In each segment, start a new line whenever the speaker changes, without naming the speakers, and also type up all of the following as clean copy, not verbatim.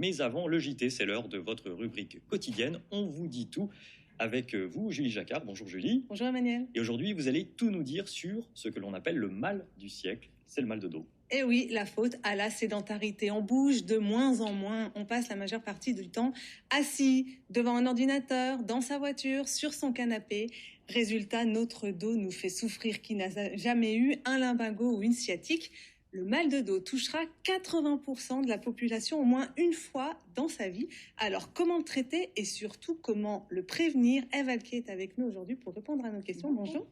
Mais avant le JT, c'est l'heure de votre rubrique quotidienne. On vous dit tout avec vous, Julie Jacquard. Bonjour Julie.
Bonjour Emmanuel.
Et aujourd'hui, vous allez tout nous dire sur ce que l'on appelle le mal du siècle. C'est le mal de dos.
Eh oui, la faute à la sédentarité. On bouge de moins en moins. On passe la majeure partie du temps assis devant un ordinateur, dans sa voiture, sur son canapé. Résultat, notre dos nous fait souffrir. Qui n'a jamais eu un lumbago ou une sciatique? Le mal de dos touchera 80% de la population au moins une fois dans sa vie. Alors, comment le traiter et surtout comment le prévenir? Eve Alquier est avec nous aujourd'hui pour répondre à nos questions. Bonjour.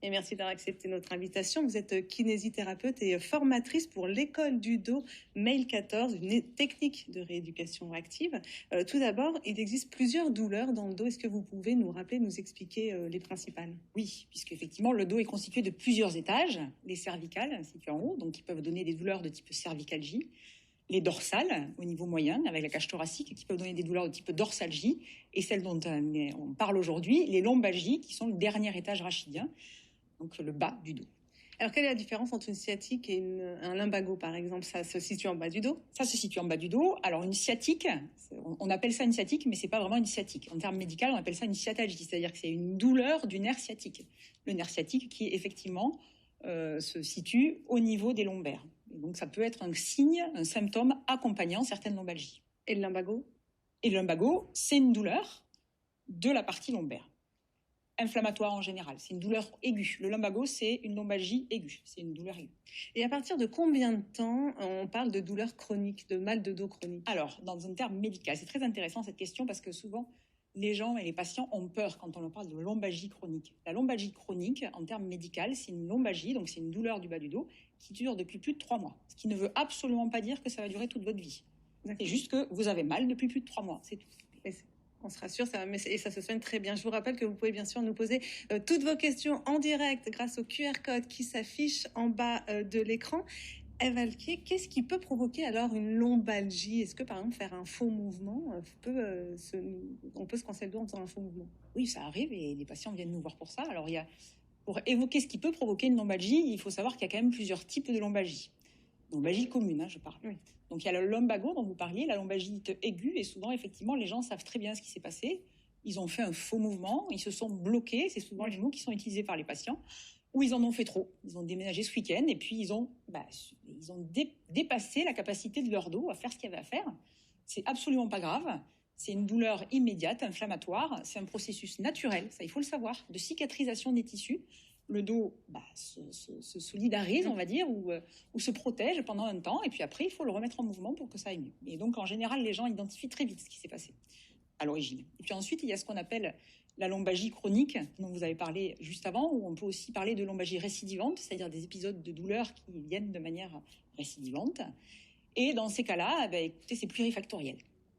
Et merci d'avoir accepté notre invitation. Vous êtes kinésithérapeute et formatrice pour l'école du dos Mail 14, une technique de rééducation active. Tout d'abord, il existe plusieurs douleurs dans le dos. Est-ce que vous pouvez nous rappeler, nous expliquer les principales?
Oui, puisque effectivement le dos est constitué de plusieurs étages. Les cervicales, situées en haut, donc qui peuvent donner des douleurs de type cervicalgie. Les dorsales, au niveau moyen, avec la cage thoracique, qui peuvent donner des douleurs de type dorsalgie. Et celles dont on parle aujourd'hui, les lombalgies, qui sont le dernier étage rachidien. Donc le bas du dos.
Alors, quelle est la différence entre une sciatique et un lumbago, par exemple? Ça se situe en bas du dos?
Ça se situe en bas du dos. Alors, une sciatique, on appelle ça une sciatique, mais c'est pas vraiment une sciatique. En termes médicaux, on appelle ça une sciatalgie, c'est-à-dire que c'est une douleur du nerf sciatique. Le nerf sciatique qui, effectivement, se situe au niveau des lombaires. Et donc, ça peut être un signe, un symptôme accompagnant certaines lombalgies.
Et le lumbago?
Et le lumbago, c'est une douleur de la partie lombaire. Inflammatoire en général. C'est une douleur aiguë. Le lumbago, c'est une lombalgie aiguë. C'est une douleur aiguë.
Et à partir de combien de temps on parle de douleur chronique, de mal de dos chronique?
Alors, dans un terme médical, c'est très intéressant cette question parce que souvent, les gens et les patients ont peur quand on leur parle de lombalgie chronique. La lombalgie chronique, en termes médicaux, c'est une lombalgie, donc c'est une douleur du bas du dos qui dure depuis plus de 3 mois. Ce qui ne veut absolument pas dire que ça va durer toute votre vie. C'est juste que vous avez mal depuis plus de 3 mois, c'est tout.
On se rassure, et ça se soigne très bien. Je vous rappelle que vous pouvez bien sûr nous poser toutes vos questions en direct grâce au QR code qui s'affiche en bas de l'écran. Eve Alquier, qu'est-ce qui peut provoquer alors une lombalgie? Est-ce que par exemple faire un faux mouvement on peut se casser le dos en faisant un faux mouvement?
Oui, ça arrive et les patients viennent nous voir pour ça. Alors pour évoquer ce qui peut provoquer une lombalgie, il faut savoir qu'il y a quand même plusieurs types de lombalgie. Lombalgie commune, je parle.
Oui.
Donc il y a le lumbago dont vous parliez, la lombalgie aiguë, et souvent effectivement les gens savent très bien ce qui s'est passé. Ils ont fait un faux mouvement, ils se sont bloqués, c'est souvent les mots qui sont utilisés par les patients, ou ils en ont fait trop. Ils ont déménagé ce week-end et puis ils ont dépassé la capacité de leur dos à faire ce qu'il y avait à faire. C'est absolument pas grave. C'est une douleur immédiate, inflammatoire. C'est un processus naturel, ça il faut le savoir, de cicatrisation des tissus. Le dos se solidarise, on va dire, ou se protège pendant un temps, et puis après, il faut le remettre en mouvement pour que ça aille mieux. Et donc, en général, les gens identifient très vite ce qui s'est passé à l'origine. Et puis ensuite, il y a ce qu'on appelle la lombalgie chronique, dont vous avez parlé juste avant, où on peut aussi parler de lombalgie récidivante, c'est-à-dire des épisodes de douleur qui viennent de manière récidivante. Et dans ces cas-là, écoutez, c'est plurifactoriel.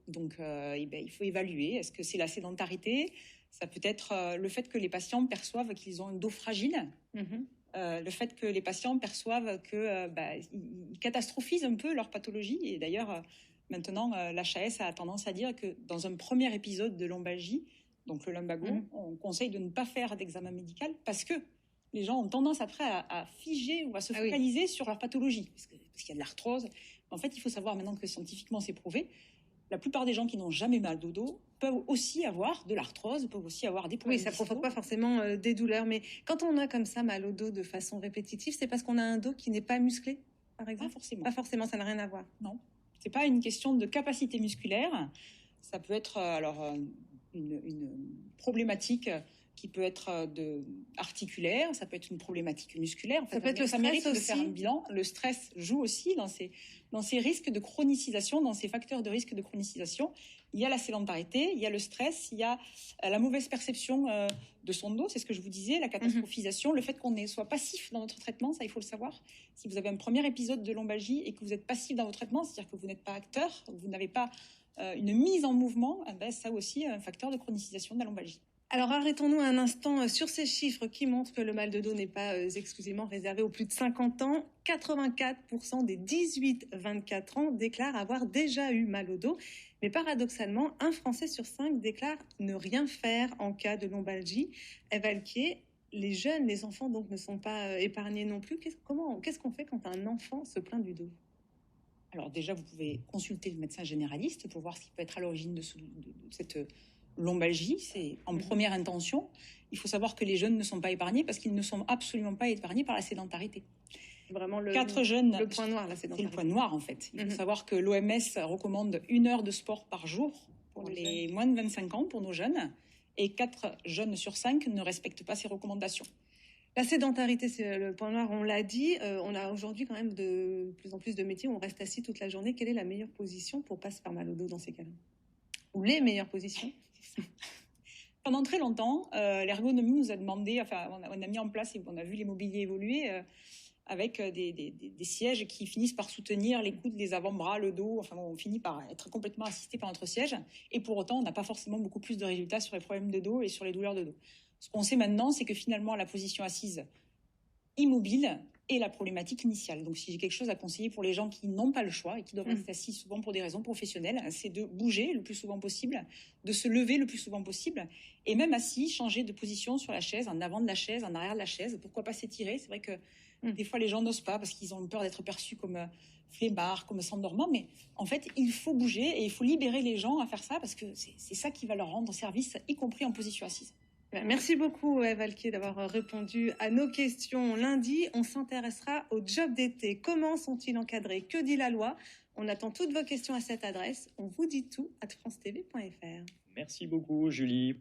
Donc, il faut évaluer. Est-ce que c'est la sédentarité? Ça peut être le fait que les patients perçoivent qu'ils ont un dos fragile, le fait que les patients perçoivent qu'ils catastrophisent un peu leur pathologie. Et d'ailleurs, maintenant, l'HAS a tendance à dire que dans un premier épisode de lombalgie, donc le lumbago, on conseille de ne pas faire d'examen médical parce que les gens ont tendance après à figer ou à se focaliser sur leur pathologie, parce qu'il y a de l'arthrose. En fait, il faut savoir maintenant que scientifiquement c'est prouvé, la plupart des gens qui n'ont jamais mal au dos peuvent aussi avoir de l'arthrose, peuvent aussi avoir des problèmes.
Oui, ça ne provoque pas forcément des douleurs, mais quand on a comme ça mal au dos de façon répétitive, c'est parce qu'on a un dos qui n'est pas musclé, par exemple?
Pas forcément.
Pas forcément, ça n'a rien à voir.
Non, c'est pas une question de capacité musculaire. Ça peut être une problématique qui peut être articulaire, ça peut être une problématique musculaire. En fait,
ça peut être le stress
mérite
aussi.
De faire un bilan. Le stress joue aussi dans ces risques de chronicisation, dans ces facteurs de risque de chronicisation. Il y a la sédentarité, il y a le stress, il y a la mauvaise perception de son dos, c'est ce que je vous disais, la catastrophisation, le fait qu'on soit passif dans notre traitement, ça il faut le savoir. Si vous avez un premier épisode de lombalgie et que vous êtes passif dans votre traitement, c'est-à-dire que vous n'êtes pas acteur, vous n'avez pas une mise en mouvement, ça aussi un facteur de chronicisation de la lombalgie.
Alors arrêtons-nous un instant sur ces chiffres qui montrent que le mal de dos n'est pas exclusivement réservé aux plus de 50 ans. 84% des 18-24 ans déclarent avoir déjà eu mal au dos. Mais paradoxalement, un Français sur 5 déclare ne rien faire en cas de lombalgie. Eve Alquier, les jeunes, les enfants donc ne sont pas épargnés non plus. Qu'est-ce qu'on fait quand un enfant se plaint du dos?
Alors déjà, vous pouvez consulter le médecin généraliste pour voir ce qui peut être à l'origine de cette lombalgie. C'est en première intention. Il faut savoir que les jeunes ne sont pas épargnés parce qu'ils ne sont absolument pas épargnés par la sédentarité.
Vraiment
Le
point noir, la sédentarité.
C'est le point noir, en fait. Il faut savoir que l'OMS recommande 1 heure de sport par jour pour les moins de 25 ans, pour nos jeunes, et 4 jeunes sur 5 ne respectent pas ces recommandations.
La sédentarité, c'est le point noir, on l'a dit. On a aujourd'hui quand même de plus en plus de métiers où on reste assis toute la journée. Quelle est la meilleure position pour pas se faire mal au dos dans ces cas-là? Ou les meilleures positions?
Pendant très longtemps, l'ergonomie nous a demandé, enfin, on a mis en place et on a vu les mobiliers évoluer avec des sièges qui finissent par soutenir les coudes, les avant-bras, le dos. Enfin, on finit par être complètement assisté par notre siège. Et pour autant, on n'a pas forcément beaucoup plus de résultats sur les problèmes de dos et sur les douleurs de dos. Ce qu'on sait maintenant, c'est que finalement, la position assise immobile est la problématique initiale. Donc, si j'ai quelque chose à conseiller pour les gens qui n'ont pas le choix et qui doivent rester assis souvent pour des raisons professionnelles, c'est de bouger le plus souvent possible, de se lever le plus souvent possible, et même assis, changer de position sur la chaise, en avant de la chaise, en arrière de la chaise. Pourquoi pas s'étirer? C'est vrai que des fois, les gens n'osent pas parce qu'ils ont peur d'être perçus comme flemmards, comme s'endormant. Mais en fait, il faut bouger et il faut libérer les gens à faire ça parce que c'est ça qui va leur rendre service, y compris en position assise.
Merci beaucoup, Ève Alquier, d'avoir répondu à nos questions. Lundi, on s'intéressera aux jobs d'été. Comment sont-ils encadrés? Que dit la loi? On attend toutes vos questions à cette adresse. On vous dit tout à francetv.fr.
Merci beaucoup, Julie.